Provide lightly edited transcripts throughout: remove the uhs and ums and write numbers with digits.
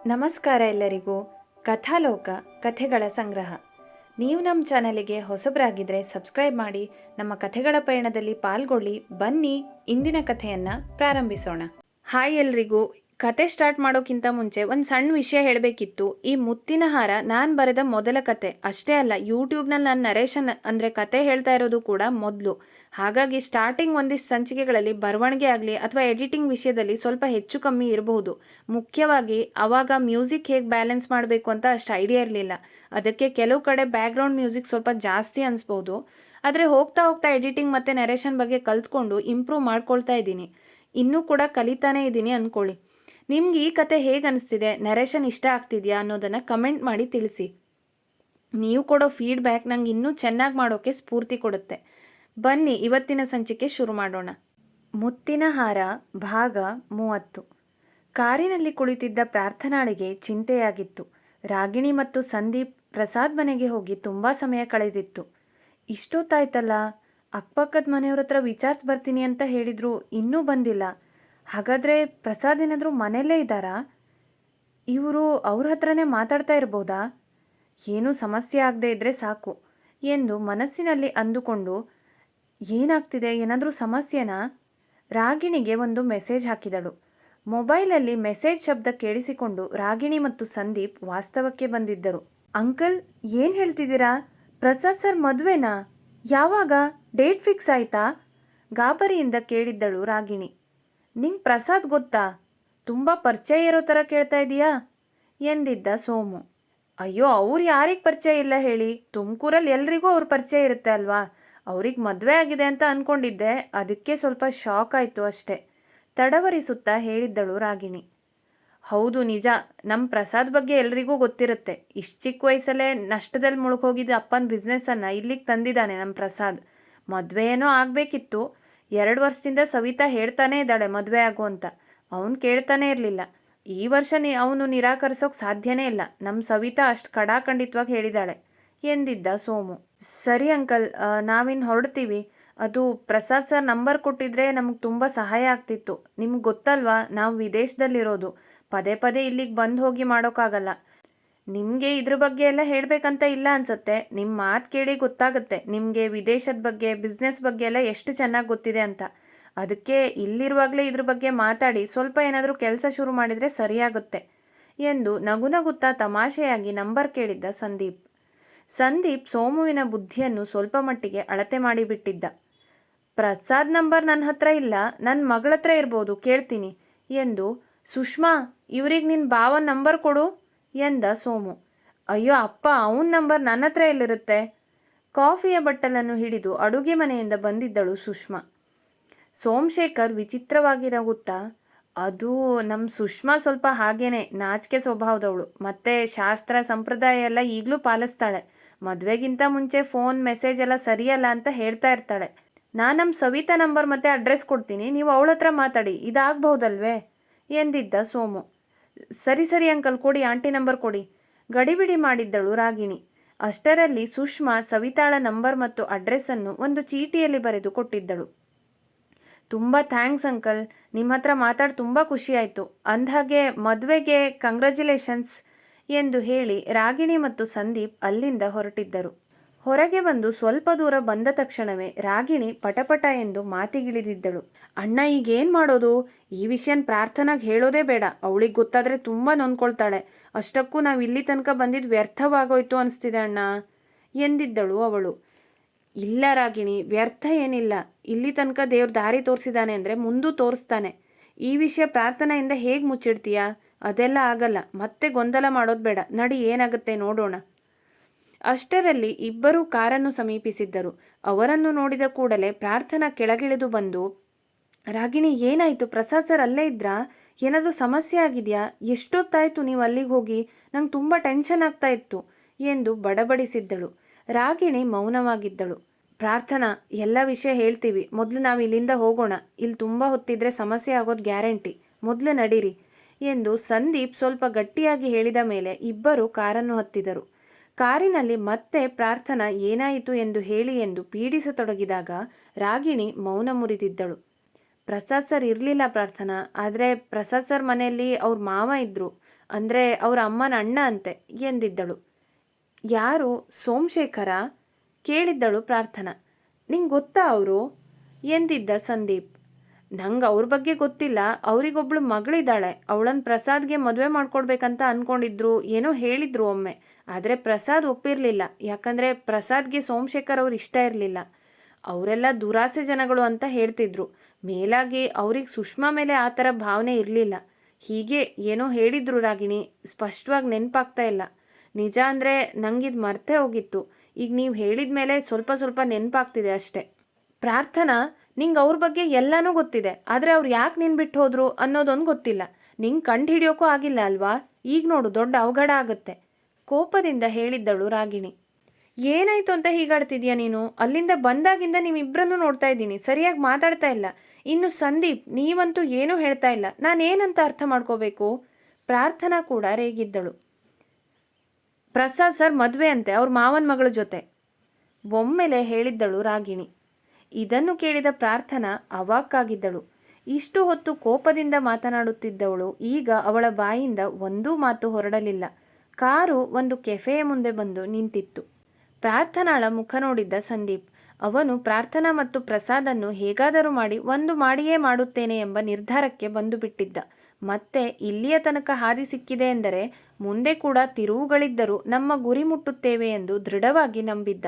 ನಮಸ್ಕಾರ ಎಲ್ಲರಿಗೂ. ಕಥಾಲೋಕ ಕಥೆಗಳ ಸಂಗ್ರಹ. ನೀವು ನಮ್ಮ ಚಾನಲಿಗೆ ಹೊಸಬರಾಗಿದ್ದರೆ ಸಬ್ಸ್ಕ್ರೈಬ್ ಮಾಡಿ, ನಮ್ಮ ಕಥೆಗಳ ಪಯಣದಲ್ಲಿ ಪಾಲ್ಗೊಳ್ಳಿ. ಬನ್ನಿ ಇಂದಿನ ಕಥೆಯನ್ನು ಪ್ರಾರಂಭಿಸೋಣ. ಹಾಯ್ ಎಲ್ರಿಗೂ. ಕತೆ ಸ್ಟಾರ್ಟ್ ಮಾಡೋಕ್ಕಿಂತ ಮುಂಚೆ ಒಂದು ಸಣ್ಣ ವಿಷಯ ಹೇಳಬೇಕಿತ್ತು. ಈ ಮುತ್ತಿನ ಹಾರ ನಾನು ಬರೆದ ಮೊದಲ ಕತೆ ಅಷ್ಟೇ ಅಲ್ಲ, ಯೂಟ್ಯೂಬ್ನಲ್ಲಿ ನಾನು ನರೇಶನ್ ಅಂದರೆ ಕತೆ ಹೇಳ್ತಾ ಇರೋದು ಕೂಡ ಮೊದಲು. ಹಾಗಾಗಿ ಸ್ಟಾರ್ಟಿಂಗ್ ಒಂದಿಷ್ಟು ಸಂಚಿಕೆಗಳಲ್ಲಿ ಬರವಣಿಗೆ ಆಗಲಿ ಅಥವಾ ಎಡಿಟಿಂಗ್ ವಿಷಯದಲ್ಲಿ ಸ್ವಲ್ಪ ಹೆಚ್ಚು ಕಮ್ಮಿ ಇರಬಹುದು. ಮುಖ್ಯವಾಗಿ ಆವಾಗ ಮ್ಯೂಸಿಕ್ ಹೇಗೆ ಬ್ಯಾಲೆನ್ಸ್ ಮಾಡಬೇಕು ಅಂತ ಅಷ್ಟು ಐಡಿಯಾ ಇರಲಿಲ್ಲ. ಅದಕ್ಕೆ ಕೆಲವು ಕಡೆ ಬ್ಯಾಕ್ಗ್ರೌಂಡ್ ಮ್ಯೂಸಿಕ್ ಸ್ವಲ್ಪ ಜಾಸ್ತಿ ಅನಿಸ್ಬೋದು. ಆದರೆ ಹೋಗ್ತಾ ಹೋಗ್ತಾ ಎಡಿಟಿಂಗ್ ಮತ್ತು ನರೇಶನ್ ಬಗ್ಗೆ ಕಲ್ತ್ಕೊಂಡು ಇಂಪ್ರೂವ್ ಮಾಡ್ಕೊಳ್ತಾ ಇದ್ದೀನಿ. ಇನ್ನೂ ಕೂಡ ಕಲಿತಾನೇ ಇದ್ದೀನಿ ಅಂದ್ಕೊಳ್ಳಿ. ನಿಮ್ಗೆ ಈ ಕತೆ ಹೇಗೆ ಅನಿಸ್ತಿದೆ, ನರೇಶನ್ ಇಷ್ಟ ಆಗ್ತಿದೆಯಾ ಅನ್ನೋದನ್ನು ಕಮೆಂಟ್ ಮಾಡಿ ತಿಳಿಸಿ. ನೀವು ಕೊಡೋ ಫೀಡ್ಬ್ಯಾಕ್ ನಂಗೆ ಇನ್ನೂ ಚೆನ್ನಾಗಿ ಮಾಡೋಕ್ಕೆ ಸ್ಫೂರ್ತಿ ಕೊಡುತ್ತೆ. ಬನ್ನಿ ಇವತ್ತಿನ ಸಂಚಿಕೆ ಶುರು ಮಾಡೋಣ. ಮುತ್ತಿನ ಹಾರ ಭಾಗ 30. ಕಾರಿನಲ್ಲಿ ಕುಳಿತಿದ್ದ ಪ್ರಾರ್ಥನಾಳಿಗೆ ಚಿಂತೆಯಾಗಿತ್ತು. ರಾಗಿಣಿ ಮತ್ತು ಸಂದೀಪ್ ಪ್ರಸಾದ್ ಮನೆಗೆ ಹೋಗಿ ತುಂಬ ಸಮಯ ಕಳೆದಿತ್ತು. ಇಷ್ಟೊತ್ತಾಯ್ತಲ್ಲ, ಅಕ್ಕಪಕ್ಕದ ಮನೆಯವ್ರ ಹತ್ರ ವಿಚಾರಿಸಿ ಬರ್ತೀನಿ ಅಂತ ಹೇಳಿದ್ರು, ಇನ್ನೂ ಬಂದಿಲ್ಲ. ಹಾಗಾದರೆ ಪ್ರಸಾದ್ ಏನಾದರೂ ಮನೆಯಲ್ಲೇ ಇದ್ದಾರಾ? ಇವರು ಅವ್ರ ಹತ್ರನೇ ಮಾತಾಡ್ತಾ ಇರ್ಬೋದಾ? ಏನೂ ಸಮಸ್ಯೆ ಆಗದೆ ಇದ್ದರೆ ಸಾಕು ಎಂದು ಮನಸ್ಸಿನಲ್ಲಿ ಅಂದುಕೊಂಡು, ಏನಾಗ್ತಿದೆ, ಏನಾದರೂ ಸಮಸ್ಯೆನಾ? ರಾಗಿಣಿಗೆ ಒಂದು ಮೆಸೇಜ್ ಹಾಕಿದಳು. ಮೊಬೈಲಲ್ಲಿ ಮೆಸೇಜ್ ಶಬ್ದ ಕೇಳಿಸಿಕೊಂಡು ರಾಗಿಣಿ ಮತ್ತು ಸಂದೀಪ್ ವಾಸ್ತವಕ್ಕೆ ಬಂದಿದ್ದರು. ಅಂಕಲ್, ಏನು ಹೇಳ್ತಿದ್ದೀರಾ? ಪ್ರಸಾದ್ ಸರ್ ಮದುವೆನಾ? ಯಾವಾಗ? ಡೇಟ್ ಫಿಕ್ಸ್ ಆಯಿತಾ? ಗಾಬರಿಯಿಂದ ಕೇಳಿದ್ದಳು ರಾಗಿಣಿ. ನಿಂಗೆ ಪ್ರಸಾದ್ ಗೊತ್ತಾ? ತುಂಬ ಪರಿಚಯ ಇರೋ ಥರ ಕೇಳ್ತಾ ಇದೀಯಾ ಎಂದಿದ್ದ ಸೋಮು. ಅಯ್ಯೋ, ಅವ್ರು ಯಾರಿಗೆ ಪರಿಚಯ ಇಲ್ಲ ಹೇಳಿ? ತುಮಕೂರಲ್ಲಿ ಎಲ್ರಿಗೂ ಅವ್ರ ಪರಿಚಯ ಇರುತ್ತೆ ಅಲ್ವಾ? ಅವ್ರಿಗೆ ಮದುವೆ ಆಗಿದೆ ಅಂತ ಅಂದ್ಕೊಂಡಿದ್ದೆ, ಅದಕ್ಕೆ ಸ್ವಲ್ಪ ಶಾಕ್ ಆಯಿತು ಅಷ್ಟೆ ತಡವರಿಸುತ್ತಾ ಹೇಳಿದ್ದಳು ರಾಗಿಣಿ. ಹೌದು, ನಿಜ. ನಮ್ಮ ಪ್ರಸಾದ್ ಬಗ್ಗೆ ಎಲ್ರಿಗೂ ಗೊತ್ತಿರುತ್ತೆ. ಇಷ್ಟು ಚಿಕ್ಕ ವಯಸ್ಸಲ್ಲೇ ನಷ್ಟದಲ್ಲಿ ಮುಳುಗೋಗಿದ್ದ ಅಪ್ಪನ ಬಿಸ್ನೆಸ್ಸನ್ನು ಇಲ್ಲಿಗೆ ತಂದಿದ್ದಾನೆ ನಮ್ಮ ಪ್ರಸಾದ್. ಮದುವೆ ಏನೋ ಆಗಬೇಕಿತ್ತು. 2 ವರ್ಷದಿಂದ ಸವಿತಾ ಹೇಳ್ತಾನೇ ಇದ್ದಾಳೆ ಮದುವೆ ಆಗು ಅಂತ. ಅವನು ಕೇಳ್ತಾನೆ ಇರಲಿಲ್ಲ. ಈ ವರ್ಷ ಅವನು ನಿರಾಕರಿಸೋಕೆ ಸಾಧ್ಯನೇ ಇಲ್ಲ. ನಮ್ಮ ಸವಿತಾ ಅಷ್ಟು ಕಡಾಖಂಡಿತವಾಗಿ ಹೇಳಿದ್ದಾಳೆ ಎಂದಿದ್ದ ಸೋಮು. ಸರಿ ಅಂಕಲ್, ನಾವಿನ್ನು ಹೊರಡ್ತೀವಿ. ಅದು ಪ್ರಸಾದ್ ಸರ್ ನಂಬರ್ ಕೊಟ್ಟಿದ್ರೆ ನಮಗೆ ತುಂಬ ಸಹಾಯ ಆಗ್ತಿತ್ತು. ನಿಮ್ಗೆ ಗೊತ್ತಲ್ವಾ, ನಾವು ವಿದೇಶದಲ್ಲಿರೋದು. ಪದೇ ಪದೇ ಇಲ್ಲಿಗೆ ಬಂದು ಹೋಗಿ ಮಾಡೋಕ್ಕಾಗಲ್ಲ. ನಿಮಗೆ ಇದ್ರ ಬಗ್ಗೆ ಎಲ್ಲ ಹೇಳಬೇಕಂತ ಇಲ್ಲ ಅನ್ಸುತ್ತೆ. ನಿಮ್ಮ ಮಾತು ಕೇಳಿ ಗೊತ್ತಾಗುತ್ತೆ ನಿಮಗೆ ವಿದೇಶದ ಬಗ್ಗೆ, ಬಿಸ್ನೆಸ್ ಬಗ್ಗೆ ಎಲ್ಲ ಎಷ್ಟು ಚೆನ್ನಾಗಿ ಗೊತ್ತಿದೆ ಅಂತ. ಅದಕ್ಕೆ ಇಲ್ಲಿರುವಾಗಲೇ ಇದ್ರ ಬಗ್ಗೆ ಮಾತಾಡಿ ಸ್ವಲ್ಪ ಏನಾದರೂ ಕೆಲಸ ಶುರು ಮಾಡಿದರೆ ಸರಿಯಾಗುತ್ತೆ ಎಂದು ನಗುನಗುತ್ತಾ ತಮಾಷೆಯಾಗಿ ನಂಬರ್ ಕೇಳಿದ್ದ ಸಂದೀಪ್. ಸಂದೀಪ್ ಸೋಮುವಿನ ಬುದ್ಧಿಯನ್ನು ಸ್ವಲ್ಪ ಮಟ್ಟಿಗೆ ಅಳತೆ ಮಾಡಿಬಿಟ್ಟಿದ್ದ. ಪ್ರಸಾದ್ ನಂಬರ್ ನನ್ನ ಹತ್ರ ಇಲ್ಲ, ನನ್ನ ಮಗಳ ಹತ್ರ ಇರ್ಬೋದು, ಕೇಳ್ತೀನಿ ಎಂದು. ಸುಷ್ಮಾ, ಇವ್ರಿಗೆ ನಿನ್ನ ಭಾವನ ನಂಬರ್ ಕೊಡು ಎಂದ ಸೋಮು. ಅಯ್ಯೋ ಅಪ್ಪ, ಅವನ ನಂಬರ್ ನನ್ನ ಹತ್ರ ಎಲ್ಲಿರುತ್ತೆ? ಕಾಫಿಯ ಬಟ್ಟಲನ್ನು ಹಿಡಿದು ಅಡುಗೆ ಮನೆಯಿಂದ ಬಂದಿದ್ದಳು ಸುಷ್ಮಾ. ಸೋಮಶೇಖರ್ ವಿಚಿತ್ರವಾಗಿ ನಗುತ್ತಾ, ಅದು ನಮ್ಮ ಸುಷ್ಮಾ ಸ್ವಲ್ಪ ಹಾಗೇನೆ, ನಾಚಿಕೆ ಸ್ವಭಾವದವಳು. ಮತ್ತು ಶಾಸ್ತ್ರ ಸಂಪ್ರದಾಯ ಎಲ್ಲ ಈಗಲೂ ಪಾಲಿಸ್ತಾಳೆ. ಮದುವೆಗಿಂತ ಮುಂಚೆ ಫೋನ್ ಮೆಸೇಜ್ ಎಲ್ಲ ಸರಿಯಲ್ಲ ಅಂತ ಹೇಳ್ತಾ ಇರ್ತಾಳೆ. ನಾನು ನಮ್ಮ ಸವಿತಾ ನಂಬರ್ ಮತ್ತು ಅಡ್ರೆಸ್ ಕೊಡ್ತೀನಿ, ನೀವು ಅವಳ ಹತ್ರ ಮಾತಾಡಿ, ಇದಾಗಬಹುದಲ್ವೇ ಎಂದಿದ್ದ ಸೋಮು. ಸರಿ ಸರಿ ಅಂಕಲ್, ಕೊಡಿ, ಆಂಟಿ ನಂಬರ್ ಕೊಡಿ, ಗಡಿಬಿಡಿ ಮಾಡಿದ್ದಳು ರಾಗಿಣಿ. ಅಷ್ಟರಲ್ಲಿ ಸುಷ್ಮಾ ಸವಿತಾಳ ನಂಬರ್ ಮತ್ತು ಅಡ್ರೆಸ್ಸನ್ನು ಒಂದು ಚೀಟಿಯಲ್ಲಿ ಬರೆದು ಕೊಟ್ಟಿದ್ದಳು. ತುಂಬ ಥ್ಯಾಂಕ್ಸ್ ಅಂಕಲ್, ನಿಮ್ಮ ಹತ್ರ ಮಾತಾಡಿ ತುಂಬ ಖುಷಿಯಾಯಿತು. ಅಂದಹಾಗೆ ಮದುವೆಗೆ ಕಂಗ್ರ್ಯಾಚುಲೇಷನ್ಸ್ ಎಂದು ಹೇಳಿ ರಾಗಿಣಿ ಮತ್ತು ಸಂದೀಪ್ ಅಲ್ಲಿಂದ ಹೊರಟಿದ್ದರು. ಹೊರಗೆ ಬಂದು ಸ್ವಲ್ಪ ದೂರ ಬಂದ ತಕ್ಷಣವೇ ರಾಗಿಣಿ ಪಟಪಟ ಎಂದು ಮಾತಿಗಿಳಿದಿದ್ದಳು. ಅಣ್ಣ, ಈಗೇನು ಮಾಡೋದು? ಈ ವಿಷಯನ ಪ್ರಾರ್ಥನಾಗೆ ಹೇಳೋದೇ ಬೇಡ. ಅವಳಿಗೆ ಗೊತ್ತಾದರೆ ತುಂಬ ನೊಂದ್ಕೊಳ್ತಾಳೆ. ಅಷ್ಟಕ್ಕೂ ನಾವು ಇಲ್ಲಿ ತನಕ ಬಂದಿದ್ದು ವ್ಯರ್ಥವಾಗೋಯ್ತು ಅನಿಸ್ತಿದೆ ಅಣ್ಣ ಎಂದಿದ್ದಳು ಅವಳು. ಇಲ್ಲ ರಾಗಿಣಿ, ವ್ಯರ್ಥ ಏನಿಲ್ಲ. ಇಲ್ಲಿ ತನಕ ದೇವ್ರ ದಾರಿ ತೋರಿಸಿದಾನೆ ಅಂದರೆ ಮುಂದೂ ತೋರಿಸ್ತಾನೆ. ಈ ವಿಷಯ ಪ್ರಾರ್ಥನೆಯಿಂದ ಹೇಗೆ ಮುಚ್ಚಿಡ್ತೀಯಾ? ಅದೆಲ್ಲ ಆಗಲ್ಲ. ಮತ್ತೆ ಗೊಂದಲ ಮಾಡೋದು ಬೇಡ. ನಡಿ, ಏನಾಗುತ್ತೆ ನೋಡೋಣ. ಅಷ್ಟರಲ್ಲಿ ಇಬ್ಬರೂ ಕಾರನ್ನು ಸಮೀಪಿಸಿದ್ದರು. ಅವರನ್ನು ನೋಡಿದ ಕೂಡಲೇ ಪ್ರಾರ್ಥನಾ ಕೆಳಗಿಳಿದು ಬಂದು, ರಾಗಿಣಿ, ಏನಾಯಿತು? ಪ್ರಸಾದ್ ಸರ್ ಅಲ್ಲೇ ಇದ್ರಾ? ಏನಾದರೂ ಸಮಸ್ಯೆ ಆಗಿದೆಯಾ? ಎಷ್ಟೊತ್ತಾಯಿತು ನೀವು ಅಲ್ಲಿಗೆ ಹೋಗಿ? ನಂಗೆ ತುಂಬ ಟೆನ್ಷನ್ ಆಗ್ತಾ ಇತ್ತು ಎಂದು ಬಡಬಡಿಸಿದ್ದಳು. ರಾಗಿಣಿ ಮೌನವಾಗಿದ್ದಳು. ಪ್ರಾರ್ಥನಾ, ಎಲ್ಲ ವಿಷಯ ಹೇಳ್ತೀವಿ, ಮೊದಲು ನಾವು ಇಲ್ಲಿಂದ ಹೋಗೋಣ. ಇಲ್ಲಿ ತುಂಬ ಹೊತ್ತಿದ್ರೆ ಸಮಸ್ಯೆ ಆಗೋದು ಗ್ಯಾರಂಟಿ. ಮೊದಲು ನಡೀರಿ ಎಂದು ಸಂದೀಪ್ ಸ್ವಲ್ಪ ಗಟ್ಟಿಯಾಗಿ ಹೇಳಿದ ಮೇಲೆ ಇಬ್ಬರು ಕಾರನ್ನು ಹತ್ತಿದರು. ಕಾರಿನಲ್ಲಿ ಮತ್ತೆ ಪ್ರಾರ್ಥನಾ ಏನಾಯಿತು ಎಂದು ಹೇಳಿ ಎಂದು ಪೀಡಿಸತೊಡಗಿದಾಗ ರಾಗಿಣಿ ಮೌನ ಮುರಿದಿದ್ದಳು. ಪ್ರಸಾದ್ ಸರ್ ಇರಲಿಲ್ಲ ಪ್ರಾರ್ಥನಾ, ಆದರೆ ಪ್ರಸಾದ್ ಸರ್ ಮನೆಯಲ್ಲಿ ಅವ್ರ ಮಾವ ಇದ್ದರು. ಅಂದರೆ ಅವರ ಅಮ್ಮನ ಅಣ್ಣ ಅಂತೆ ಎಂದಿದ್ದಳು. ಯಾರು? ಸೋಮಶೇಖರ? ಕೇಳಿದ್ದಳು ಪ್ರಾರ್ಥನಾ. ನಿಂಗೆ ಗೊತ್ತಾ ಅವರು? ಎಂದಿದ್ದ ಸಂದೀಪ್. ನಂಗೆ ಅವ್ರ ಬಗ್ಗೆ ಗೊತ್ತಿಲ್ಲ. ಅವರಿಗೊಬ್ಳು ಮಗಳಿದ್ದಾಳೆ. ಅವಳನ್ನು ಪ್ರಸಾದ್ಗೆ ಮದುವೆ ಮಾಡ್ಕೊಡ್ಬೇಕಂತ ಅಂದ್ಕೊಂಡಿದ್ರು, ಏನೋ ಹೇಳಿದ್ರು ಒಮ್ಮೆ. ಆದರೆ ಪ್ರಸಾದ್ ಒಪ್ಪಿರಲಿಲ್ಲ. ಯಾಕಂದರೆ ಪ್ರಸಾದ್ಗೆ ಸೋಮಶೇಖರ್ ಅವ್ರು ಇಷ್ಟ ಇರಲಿಲ್ಲ. ಅವರೆಲ್ಲ ದುರಾಸೆ ಜನಗಳು ಅಂತ ಹೇಳ್ತಿದ್ರು. ಮೇಲಾಗಿ ಅವ್ರಿಗೆ ಸುಷ್ಮಾ ಮೇಲೆ ಆ ಥರ ಭಾವನೆ ಇರಲಿಲ್ಲ. ಹೀಗೆ ಏನೋ ಹೇಳಿದ್ರು ರಾಗಿಣಿ, ಸ್ಪಷ್ಟವಾಗಿ ನೆನಪಾಗ್ತಾ ಇಲ್ಲ. ನಿಜ ಅಂದರೆ ನಂಗಿದು ಮರ್ತೇ ಹೋಗಿತ್ತು. ಈಗ ನೀವು ಹೇಳಿದ ಮೇಲೆ ಸ್ವಲ್ಪ ಸ್ವಲ್ಪ ನೆನಪಾಗ್ತಿದೆ ಅಷ್ಟೆ. ಪ್ರಾರ್ಥನಾ, ನಿಂಗೆ ಅವ್ರ ಬಗ್ಗೆ ಎಲ್ಲನೂ ಗೊತ್ತಿದೆ. ಆದರೆ ಅವ್ರು ಯಾಕೆ ನಿನ್ನ ಬಿಟ್ಟು ಹೋದ್ರು ಅನ್ನೋದೊಂದು ಗೊತ್ತಿಲ್ಲ. ನಿಂಗೆ ಕಂಡು ಹಿಡಿಯೋಕ್ಕೂ ಆಗಿಲ್ಲ ಅಲ್ವಾ? ಈಗ ನೋಡು, ದೊಡ್ಡ ಅವಘಡ ಆಗುತ್ತೆ. ಕೋಪದಿಂದ ಹೇಳಿದ್ದಳು ರಾಗಿಣಿ. ಏನಾಯ್ತು ಅಂತ ಹೀಗಾಡ್ತಿದ್ಯಾ ನೀನು? ಅಲ್ಲಿಂದ ಬಂದಾಗಿಂದ ನೀವಿಬ್ಬರನ್ನು ನೋಡ್ತಾ ಇದ್ದೀನಿ, ಸರಿಯಾಗಿ ಮಾತಾಡ್ತಾ ಇಲ್ಲ. ಇನ್ನು ಸಂದೀಪ್, ನೀವಂತೂ ಏನೂ ಹೇಳ್ತಾ ಇಲ್ಲ. ನಾನೇನಂತ ಅರ್ಥ ಮಾಡ್ಕೋಬೇಕು? ಪ್ರಾರ್ಥನಾ ಕೂಡ ರೇಗಿದ್ದಳು. ಪ್ರಸಾದ್ ಸರ್ ಮದುವೆ ಅಂತೆ ಅವ್ರ ಮಾವನ ಮಗಳ ಜೊತೆ, ಒಮ್ಮೆಲೆ ಹೇಳಿದ್ದಳು ರಾಗಿಣಿ. ಇದನ್ನು ಕೇಳಿದ ಪ್ರಾರ್ಥನಾ ಅವಾಕ್ಕಾಗಿದ್ದಳು. ಇಷ್ಟು ಹೊತ್ತು ಕೋಪದಿಂದ ಮಾತನಾಡುತ್ತಿದ್ದವಳು ಈಗ ಅವಳ ಬಾಯಿಂದ ಒಂದೂ ಮಾತು ಹೊರಡಲಿಲ್ಲ. ಕಾರು ಒಂದು ಕೆಫೆಯ ಮುಂದೆ ಬಂದು ನಿಂತಿತ್ತು. ಪ್ರಾರ್ಥನಾಳ ಮುಖ ನೋಡಿದ್ದ ಸಂದೀಪ್, ಅವನು ಪ್ರಾರ್ಥನಾ ಮತ್ತು ಪ್ರಸಾದನ್ನು ಹೇಗಾದರೂ ಮಾಡಿ ಒಂದು ಮಾಡಿಯೇ ಮಾಡುತ್ತೇನೆ ಎಂಬ ನಿರ್ಧಾರಕ್ಕೆ ಬಂದು ಬಿಟ್ಟಿದ್ದ. ಮತ್ತೆ ಇಲ್ಲಿಯ ತನಕ ಹಾದಿ ಸಿಕ್ಕಿದೆ ಎಂದರೆ ಮುಂದೆ ಕೂಡ ತಿರುವುಗಳಿದ್ದರೂ ನಮ್ಮ ಗುರಿ ಮುಟ್ಟುತ್ತೇವೆ ಎಂದು ದೃಢವಾಗಿ ನಂಬಿದ್ದ.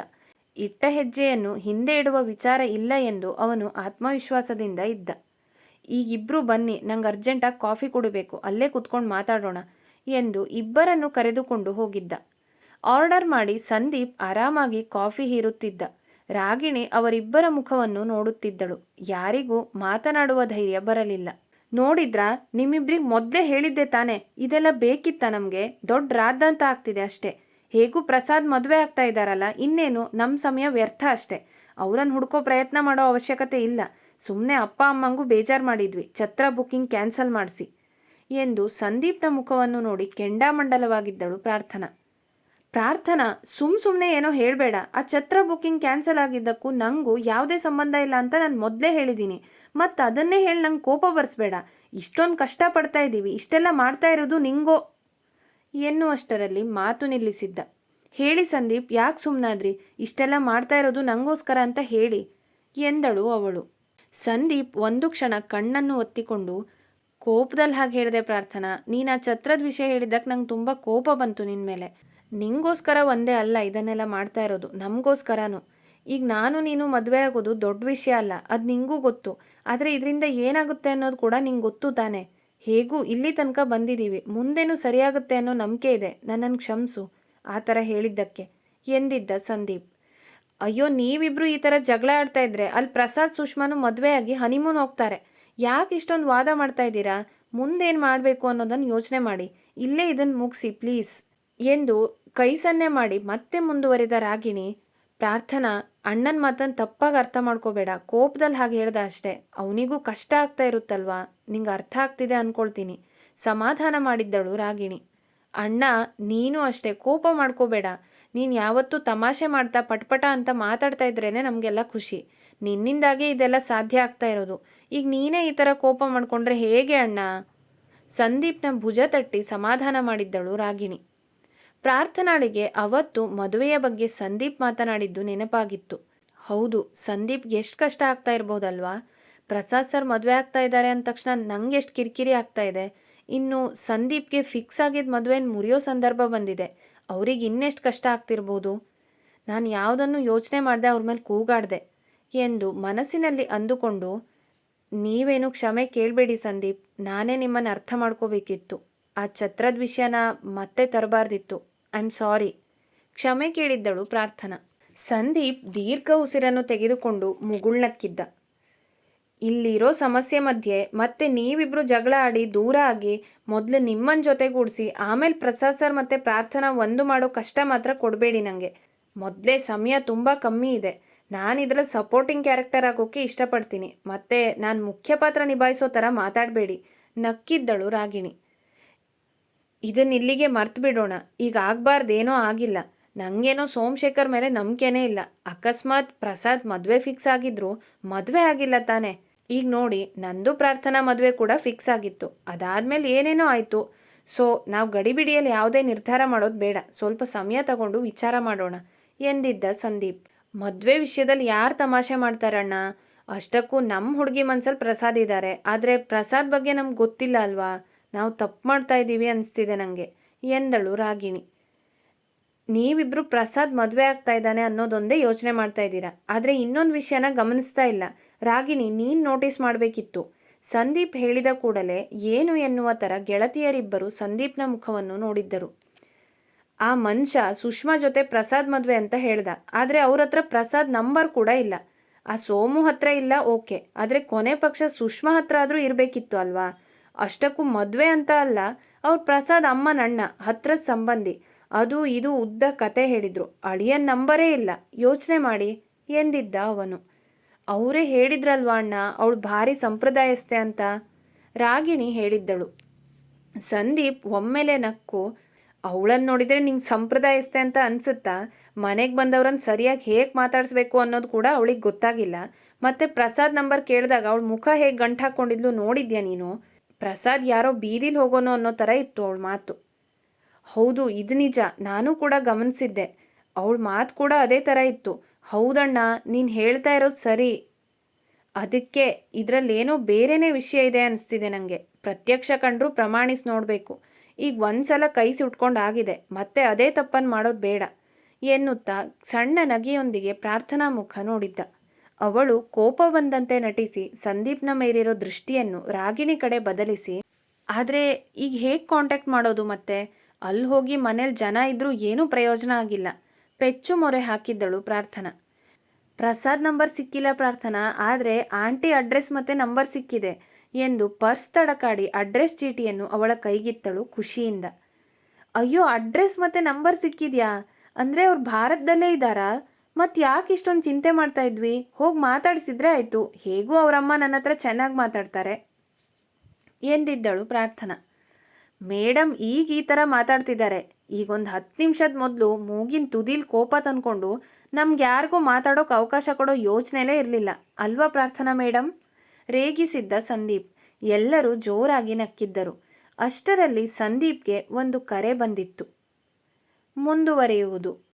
ಇಟ್ಟ ಹೆಜ್ಜೆಯನ್ನು ಹಿಂದೆ ಇಡುವ ವಿಚಾರ ಇಲ್ಲ ಎಂದು ಅವನು ಆತ್ಮವಿಶ್ವಾಸದಿಂದ ಇದ್ದ. ಈಗಿಬ್ರು ಬನ್ನಿ, ನಂಗೆ ಅರ್ಜೆಂಟಾಗಿ ಕಾಫಿ ಕುಡಿಬೇಕು, ಅಲ್ಲೇ ಕುತ್ಕೊಂಡು ಮಾತಾಡೋಣ ಎಂದು ಇಬ್ಬರನ್ನು ಕರೆದುಕೊಂಡು ಹೋಗಿದ್ದ. ಆರ್ಡರ್ ಮಾಡಿ ಸಂದೀಪ್ ಆರಾಮಾಗಿ ಕಾಫಿ ಹೀರುತ್ತಿದ್ದ. ರಾಗಿಣಿ ಅವರಿಬ್ಬರ ಮುಖವನ್ನು ನೋಡುತ್ತಿದ್ದಳು. ಯಾರಿಗೂ ಮಾತನಾಡುವ ಧೈರ್ಯ ಬರಲಿಲ್ಲ. ನೋಡಿದ್ರಾ, ನಿಮ್ಮಿಬ್ರಿಗೆ ಮೊದಲೇ ಹೇಳಿದ್ದೆ ತಾನೆ, ಇದೆಲ್ಲ ಬೇಕಿತ್ತ ನಮಗೆ? ದೊಡ್ಡ ರಾದ್ದಂತ ಆಗ್ತಿದೆ ಅಷ್ಟೇ. ಹೇಗೂ ಪ್ರಸಾದ್ ಮದುವೆ ಆಗ್ತಾ ಇದ್ದಾರಲ್ಲ, ಇನ್ನೇನು ನಮ್ಮ ಸಮಯ ವ್ಯರ್ಥ ಅಷ್ಟೇ. ಅವರನ್ನು ಹುಡ್ಕೋ ಪ್ರಯತ್ನ ಮಾಡೋ ಅವಶ್ಯಕತೆ ಇಲ್ಲ. ಸುಮ್ಮನೆ ಅಪ್ಪ ಅಮ್ಮಂಗೂ ಬೇಜಾರು ಮಾಡಿದ್ವಿ, ಛತ್ರ ಬುಕ್ಕಿಂಗ್ ಕ್ಯಾನ್ಸಲ್ ಮಾಡಿಸಿ ಎಂದು ಸಂದೀಪ್ನ ಮುಖವನ್ನು ನೋಡಿ ಕೆಂಡಾಮಂಡಲವಾಗಿದ್ದಳು ಪ್ರಾರ್ಥನಾ. ಪ್ರಾರ್ಥನಾ, ಸುಮ್ಮನೆ ಏನೋ ಹೇಳಬೇಡ. ಆ ಛತ್ರ ಬುಕ್ಕಿಂಗ್ ಕ್ಯಾನ್ಸಲ್ ಆಗಿದ್ದಕ್ಕೂ ನನಗೂ ಯಾವುದೇ ಸಂಬಂಧ ಇಲ್ಲ ಅಂತ ನಾನು ಮೊದಲೇ ಹೇಳಿದ್ದೀನಿ. ಮತ್ತು ಅದನ್ನೇ ಹೇಳಿ ನಂಗೆ ಕೋಪ ಬರೆಸ್ಬೇಡ. ಇಷ್ಟೊಂದು ಕಷ್ಟಪಡ್ತಾ ಇದ್ದೀವಿ, ಇಷ್ಟೆಲ್ಲ ಮಾಡ್ತಾ ಇರೋದು ನಿಂಗೋ ಎನ್ನುವಷ್ಟರಲ್ಲಿ ಮಾತು ನಿಲ್ಲಿಸಿದ್ದ. ಹೇಳಿ ಸಂದೀಪ್, ಯಾಕೆ ಸುಮ್ಮನಾದ್ರಿ? ಇಷ್ಟೆಲ್ಲ ಮಾಡ್ತಾ ಇರೋದು ನನಗೋಸ್ಕರ ಅಂತ ಹೇಳಿ ಎಂದಳು ಅವಳು. ಸಂದೀಪ್ ಒಂದು ಕ್ಷಣ ಕಣ್ಣನ್ನು ಒತ್ತಿಕೊಂಡು, ಕೋಪದಲ್ಲಿ ಹಾಗೆ ಹೇಳಿದೆ ಪ್ರಾರ್ಥನಾ. ನೀನು ಆ ಛತ್ರದ ವಿಷಯ ಹೇಳಿದ್ದಕ್ಕೆ ನಂಗೆ ತುಂಬ ಕೋಪ ಬಂತು ನಿನ್ನ ಮೇಲೆ. ನಿಂಗೋಸ್ಕರ ಒಂದೇ ಅಲ್ಲ ಇದನ್ನೆಲ್ಲ ಮಾಡ್ತಾ ಇರೋದು, ನಮಗೋಸ್ಕರನೂ. ಈಗ ನಾನು ನೀನು ಮದುವೆ ಆಗೋದು ದೊಡ್ಡ ವಿಷಯ ಅಲ್ಲ, ಅದು ನಿಂಗೂ ಗೊತ್ತು. ಆದರೆ ಇದರಿಂದ ಏನಾಗುತ್ತೆ ಅನ್ನೋದು ಕೂಡ ನಿಂಗೆ ಗೊತ್ತು ತಾನೆ. ಹೇಗೂ ಇಲ್ಲಿ ತನಕ ಬಂದಿದ್ದೀವಿ, ಮುಂದೇನೂ ಸರಿಯಾಗುತ್ತೆ ಅನ್ನೋ ನಂಬಿಕೆ ಇದೆ. ನನ್ನನ್ನು ಕ್ಷಮಿಸು ಆ ಥರ ಹೇಳಿದ್ದಕ್ಕೆ ಎಂದಿದ್ದ ಸಂದೀಪ್. ಅಯ್ಯೋ, ನೀವಿಬ್ರು ಈ ಥರ ಜಗಳ ಆಡ್ತಾ ಇದ್ರೆ ಅಲ್ಲಿ ಪ್ರಸಾದ್ ಸುಷ್ಮಾನು ಮದುವೆ ಆಗಿ ಹನಿಮೂನ್ ಹೋಗ್ತಾರೆ. ಯಾಕೆ ಇಷ್ಟೊಂದು ವಾದ ಮಾಡ್ತಾ ಇದ್ದೀರಾ? ಮುಂದೇನು ಮಾಡಬೇಕು ಅನ್ನೋದನ್ನು ಯೋಚನೆ ಮಾಡಿ. ಇಲ್ಲೇ ಇದನ್ನು ಮುಗಿಸಿ ಪ್ಲೀಸ್ ಎಂದು ಕೈ ಸನ್ನೆ ಮಾಡಿ ಮತ್ತೆ ಮುಂದುವರಿದ ರಾಗಿಣಿ. ಪ್ರಾರ್ಥನಾ, ಅಣ್ಣನ ಮಾತನ್ನು ತಪ್ಪಾಗಿ ಅರ್ಥ ಮಾಡ್ಕೋಬೇಡ. ಕೋಪದಲ್ಲಿ ಹಾಗೆ ಹೇಳ್ದ ಅಷ್ಟೇ. ಅವನಿಗೂ ಕಷ್ಟ ಆಗ್ತಾ ಇರುತ್ತಲ್ವಾ, ನಿಂಗೆ ಅರ್ಥ ಆಗ್ತಿದೆ ಅಂದ್ಕೊಳ್ತೀನಿ ಸಮಾಧಾನ ಮಾಡಿದ್ದಳು ರಾಗಿಣಿ. ಅಣ್ಣ, ನೀನು ಅಷ್ಟೇ ಕೋಪ ಮಾಡ್ಕೋಬೇಡ. ನೀನು ಯಾವತ್ತೂ ತಮಾಷೆ ಮಾಡ್ತಾ ಪಟ್ಪಟ ಅಂತ ಮಾತಾಡ್ತಾ ಇದ್ರೇ ನಮಗೆಲ್ಲ ಖುಷಿ. ನಿನ್ನಿಂದಾಗೆ ಇದೆಲ್ಲ ಸಾಧ್ಯ ಆಗ್ತಾ ಇರೋದು. ಈಗ ನೀನೇ ಈ ಥರ ಕೋಪ ಮಾಡಿಕೊಂಡ್ರೆ ಹೇಗೆ ಅಣ್ಣ? ಸಂದೀಪ್ನ ಭುಜ ತಟ್ಟಿ ಸಮಾಧಾನ ಮಾಡಿದ್ದಳು ರಾಗಿಣಿ. ಪ್ರಾರ್ಥನಾಳಿಗೆ ಅವತ್ತು ಮದುವೆಯ ಬಗ್ಗೆ ಸಂದೀಪ್ ಮಾತನಾಡಿದ್ದು ನೆನಪಾಗಿತ್ತು. ಹೌದು, ಸಂದೀಪ್ಗೆ ಎಷ್ಟು ಕಷ್ಟ ಆಗ್ತಾ ಇರ್ಬೋದಲ್ವಾ? ಪ್ರಸಾದ್ ಸರ್ ಮದುವೆ ಆಗ್ತಾ ಇದ್ದಾರೆ ಅಂದ ತಕ್ಷಣ ನಂಗೆ ಎಷ್ಟು ಕಿರಿಕಿರಿ ಆಗ್ತಾ ಇದೆ. ಇನ್ನು ಸಂದೀಪ್ಗೆ ಫಿಕ್ಸ್ ಆಗಿದ್ದ ಮದುವೆನ ಮುರಿಯೋ ಸಂದರ್ಭ ಬಂದಿದೆ. ಅವ್ರಿಗೆ ಇನ್ನೆಷ್ಟು ಕಷ್ಟ ಆಗ್ತಿರ್ಬೋದು. ನಾನು ಯಾವುದನ್ನು ಯೋಚನೆ ಮಾಡದೆ ಅವ್ರ ಮೇಲೆ ಕೂಗಾಡಿದೆ ಎಂದು ಮನಸ್ಸಿನಲ್ಲಿ ಅಂದುಕೊಂಡು, ನೀವೇನು ಕ್ಷಮೆ ಕೇಳಬೇಡಿ ಸಂದೀಪ್, ನಾನೇ ನಿಮ್ಮನ್ನು ಅರ್ಥ ಮಾಡ್ಕೋಬೇಕಿತ್ತು. ಆ ಛತ್ರದ ವಿಷಯನ ಮತ್ತೆ ತರಬಾರ್ದಿತ್ತು. I am sorry. ಕ್ಷಮೆ ಕೇಳಿದ್ದಳು ಪ್ರಾರ್ಥನಾ. ಸಂದೀಪ್ ದೀರ್ಘ ಉಸಿರನ್ನು ತೆಗೆದುಕೊಂಡು ಮುಗುಳ್ನಕ್ಕಿದ್ದ. ಇಲ್ಲಿರೋ ಸಮಸ್ಯೆ ಮಧ್ಯೆ ಮತ್ತೆ ನೀವಿಬ್ರು ಜಗಳ ಆಡಿ ದೂರ ಆಗಿ ಮೊದಲು ನಿಮ್ಮನ್ನ ಜೊತೆಗೂಡಿಸಿ ಆಮೇಲೆ ಪ್ರಸಾದ್ ಸರ್ ಮತ್ತು ಪ್ರಾರ್ಥನಾ ಒಂದು ಮಾಡೋ ಕಷ್ಟ ಮಾತ್ರ ಕೊಡಬೇಡಿ ನನಗೆ. ಮೊದಲೇ ಸಮಯ ತುಂಬ ಕಮ್ಮಿ ಇದೆ. ನಾನು ಇದರಲ್ಲಿ ಸಪೋರ್ಟಿಂಗ್ ಕ್ಯಾರೆಕ್ಟರ್ ಆಗೋಕ್ಕೆ ಇಷ್ಟಪಡ್ತೀನಿ. ಮತ್ತು ನಾನು ಮುಖ್ಯ ಪಾತ್ರ ನಿಭಾಯಿಸೋ ಥರ ಮಾತಾಡಬೇಡಿ ನಕ್ಕಿದ್ದಳು ರಾಗಿಣಿ. ಇದನ್ನ ಇಲ್ಲಿಗೆ ಮರ್ತು ಬಿಡೋಣ. ಈಗ ಆಗಬಾರ್ದೇನೋ ಆಗಿಲ್ಲ. ನನಗೇನೋ ಸೋಮಶೇಖರ್ ಮೇಲೆ ನಂಬಿಕೆನೇ ಇಲ್ಲ. ಅಕಸ್ಮಾತ್ ಪ್ರಸಾದ್ ಮದುವೆ ಫಿಕ್ಸ್ ಆಗಿದ್ರು ಮದುವೆ ಆಗಿಲ್ಲ ತಾನೆ. ಈಗ ನೋಡಿ, ನಂದು ಪ್ರಾರ್ಥನಾ ಮದುವೆ ಕೂಡ ಫಿಕ್ಸ್ ಆಗಿತ್ತು. ಅದಾದಮೇಲೆ ಏನೇನೋ ಆಯಿತು. ಸೊ ನಾವು ಗಡಿಬಿಡಿಯಲ್ಲಿ ಯಾವುದೇ ನಿರ್ಧಾರ ಮಾಡೋದು ಬೇಡ, ಸ್ವಲ್ಪ ಸಮಯ ತಗೊಂಡು ವಿಚಾರ ಮಾಡೋಣ ಎಂದಿದ್ದ ಸಂದೀಪ್. ಮದುವೆ ವಿಷಯದಲ್ಲಿ ಯಾರು ತಮಾಷೆ ಮಾಡ್ತಾರಣ್ಣ? ಅಷ್ಟಕ್ಕೂ ನಮ್ಮ ಹುಡುಗಿ ಮನ್ಸಲ್ಲಿ ಪ್ರಸಾದ್ ಇದ್ದಾರೆ, ಆದರೆ ಪ್ರಸಾದ್ ಬಗ್ಗೆ ನಮ್ಗೆ ಗೊತ್ತಿಲ್ಲ ಅಲ್ವಾ? ನಾವು ತಪ್ಪು ಮಾಡ್ತಾ ಇದ್ದೀವಿ ಅನಿಸ್ತಿದೆ ನನಗೆ ಎಂದಳು ರಾಗಿಣಿ. ನೀವಿಬ್ರು ಪ್ರಸಾದ್ ಮದುವೆ ಆಗ್ತಾ ಇದ್ದಾನೆ ಅನ್ನೋದೊಂದೇ ಯೋಚನೆ ಮಾಡ್ತಾ ಇದ್ದೀರಾ, ಆದರೆ ಇನ್ನೊಂದು ವಿಷಯನ ಗಮನಿಸ್ತಾ ಇಲ್ಲ. ರಾಗಿಣಿ, ನೀನು ನೋಟಿಸ್ ಮಾಡಬೇಕಿತ್ತು. ಸಂದೀಪ್ ಹೇಳಿದ ಕೂಡಲೇ ಏನು ಎನ್ನುವ ಥರ ಗೆಳತಿಯರಿಬ್ಬರು ಸಂದೀಪ್ನ ಮುಖವನ್ನು ನೋಡಿದ್ದರು. ಆ ಮನುಷ್ಯ ಸುಷ್ಮಾ ಜೊತೆ ಪ್ರಸಾದ್ ಮದುವೆ ಅಂತ ಹೇಳ್ದ, ಆದರೆ ಅವ್ರ ಹತ್ರ ಪ್ರಸಾದ್ ನಂಬರ್ ಕೂಡ ಇಲ್ಲ. ಆ ಸೋಮು ಹತ್ರ ಇಲ್ಲ, ಓಕೆ, ಆದರೆ ಕೊನೆ ಪಕ್ಷ ಸುಷ್ಮಾ ಹತ್ರ ಆದರೂ ಇರಬೇಕಿತ್ತು ಅಲ್ವಾ? ಅಷ್ಟಕ್ಕೂ ಮದುವೆ ಅಂತ ಅಲ್ಲ, ಅವ್ರ ಪ್ರಸಾದ್ ಅಮ್ಮನ ಅಣ್ಣ, ಹತ್ರದ ಸಂಬಂಧಿ. ಅದು ಇದು ಉದ್ದ ಕತೆ ಹೇಳಿದ್ರು. ಅಳಿಯನ್ ನಂಬರೇ ಇಲ್ಲ, ಯೋಚನೆ ಮಾಡಿ ಎಂದಿದ್ದ ಅವನು. ಅವರೇ ಹೇಳಿದ್ರಲ್ವಾ ಅಣ್ಣ, ಅವಳು ಭಾರಿ ಸಂಪ್ರದಾಯಸ್ಥೆ ಅಂತ, ರಾಗಿಣಿ ಹೇಳಿದ್ದಳು. ಸಂದೀಪ್ ಒಮ್ಮೆಲೆ ನಕ್ಕು, ಅವಳನ್ನು ನೋಡಿದರೆ ನಿಂಗೆ ಸಂಪ್ರದಾಯಸ್ಥೆ ಅಂತ ಅನಿಸುತ್ತಾ? ಮನೆಗೆ ಬಂದವ್ರನ್ನ ಸರಿಯಾಗಿ ಹೇಗೆ ಮಾತಾಡಿಸ್ಬೇಕು ಅನ್ನೋದು ಕೂಡ ಅವಳಿಗೆ ಗೊತ್ತಾಗಿಲ್ಲ. ಮತ್ತು ಪ್ರಸಾದ್ ನಂಬರ್ ಕೇಳಿದಾಗ ಅವಳ ಮುಖ ಹೇಗೆ ಗಂಟು ಹಾಕ್ಕೊಂಡಿದ್ಲು ನೋಡಿದ್ಯಾ ನೀನು? ಪ್ರಸಾದ್ ಯಾರೋ ಬೀದಿಲಿ ಹೋಗೋನು ಅನ್ನೋ ಥರ ಇತ್ತು ಅವಳ ಮಾತು. ಹೌದು, ಇದು ನಿಜ, ನಾನು ಕೂಡ ಗಮನಿಸಿದ್ದೆ. ಅವಳ ಮಾತು ಕೂಡ ಅದೇ ಥರ ಇತ್ತು. ಹೌದಣ್ಣ, ನೀನು ಹೇಳ್ತಾ ಇರೋದು ಸರಿ. ಅದಕ್ಕೆ ಇದರಲ್ಲೇನೋ ಬೇರೆನೇ ವಿಷಯ ಇದೆ ಅನಿಸ್ತಿದೆ ನನಗೆ. ಪ್ರತ್ಯಕ್ಷ ಕಂಡ್ರೂ ಪ್ರಮಾಣಿಸಿ ನೋಡಬೇಕು. ಈಗ ಒಂದು ಸಲ ಕೈ ಸುಟ್ಕೊಂಡು ಆಗಿದೆ, ಮತ್ತೆ ಅದೇ ತಪ್ಪನ್ನು ಮಾಡೋದು ಬೇಡ ಎನ್ನುತ್ತಾ ಸಣ್ಣ ನಗೆಯೊಂದಿಗೆ ಪ್ರಾರ್ಥನಾ ಮುಖ ನೋಡಿದ್ದ. ಅವಳು ಕೋಪ ಬಂದಂತೆ ನಟಿಸಿ ಸಂದೀಪ್ನ ಮೇಲಿರೋ ದೃಷ್ಟಿಯನ್ನು ರಾಗಿಣಿ ಕಡೆ ಬದಲಿಸಿ, ಆದರೆ ಈಗ ಹೇಗೆ ಕಾಂಟ್ಯಾಕ್ಟ್ ಮಾಡೋದು? ಮತ್ತೆ ಅಲ್ಲಿ ಹೋಗಿ ಮನೇಲಿ ಜನ ಇದ್ದರೂ ಏನೂ ಪ್ರಯೋಜನ ಆಗಿಲ್ಲ. ಪೆಚ್ಚು ಮೊರೆ ಹಾಕಿದ್ದಳು ಪ್ರಾರ್ಥನಾ. ಪ್ರಸಾದ್ ನಂಬರ್ ಸಿಕ್ಕಿಲ್ಲ ಪ್ರಾರ್ಥನಾ, ಆದರೆ ಆಂಟಿ ಅಡ್ರೆಸ್ ಮತ್ತು ನಂಬರ್ ಸಿಕ್ಕಿದೆ ಎಂದು ಪರ್ಸ್ ತಡಕಾಡಿ ಅಡ್ರೆಸ್ ಚೀಟಿಯನ್ನು ಅವಳ ಕೈಗಿತ್ತಳು ಖುಷಿಯಿಂದ. ಅಯ್ಯೋ, ಅಡ್ರೆಸ್ ಮತ್ತು ನಂಬರ್ ಸಿಕ್ಕಿದ್ಯಾ? ಅಂದರೆ ಅವ್ರು ಭಾರತದಲ್ಲೇ ಇದ್ದಾರಾ? ಮತ್ತು ಯಾಕೆ ಇಷ್ಟೊಂದು ಚಿಂತೆ ಮಾಡ್ತಾ ಇದ್ವಿ? ಹೋಗಿ ಮಾತಾಡಿಸಿದ್ರೆ ಆಯಿತು. ಹೇಗೂ ಅವರಮ್ಮ ನನ್ನ ಹತ್ರ ಚೆನ್ನಾಗಿ ಮಾತಾಡ್ತಾರೆ ಎಂದಿದ್ದಳು ಪ್ರಾರ್ಥನಾ. ಮೇಡಮ್ ಈಗ ಈ ಥರ ಮಾತಾಡ್ತಿದ್ದಾರೆ. ಈಗೊಂದು 10 ನಿಮಿಷದ ಮೊದಲು ಮೂಗಿನ ತುದಿಲ್ ಕೋಪ ತಂದ್ಕೊಂಡು ನಮ್ಗೆ ಯಾರಿಗೂ ಮಾತಾಡೋಕೆ ಅವಕಾಶ ಕೊಡೋ ಯೋಚನೆಲೇ ಇರಲಿಲ್ಲ ಅಲ್ವಾ ಪ್ರಾರ್ಥನಾ ಮೇಡಮ್? ರೇಗಿಸಿದ್ದ ಸಂದೀಪ್. ಎಲ್ಲರೂ ಜೋರಾಗಿ ನಕ್ಕಿದ್ದರು. ಅಷ್ಟರಲ್ಲಿ ಸಂದೀಪ್ಗೆ ಒಂದು ಕರೆ ಬಂದಿತ್ತು. ಮುಂದುವರಿಯುವುದು.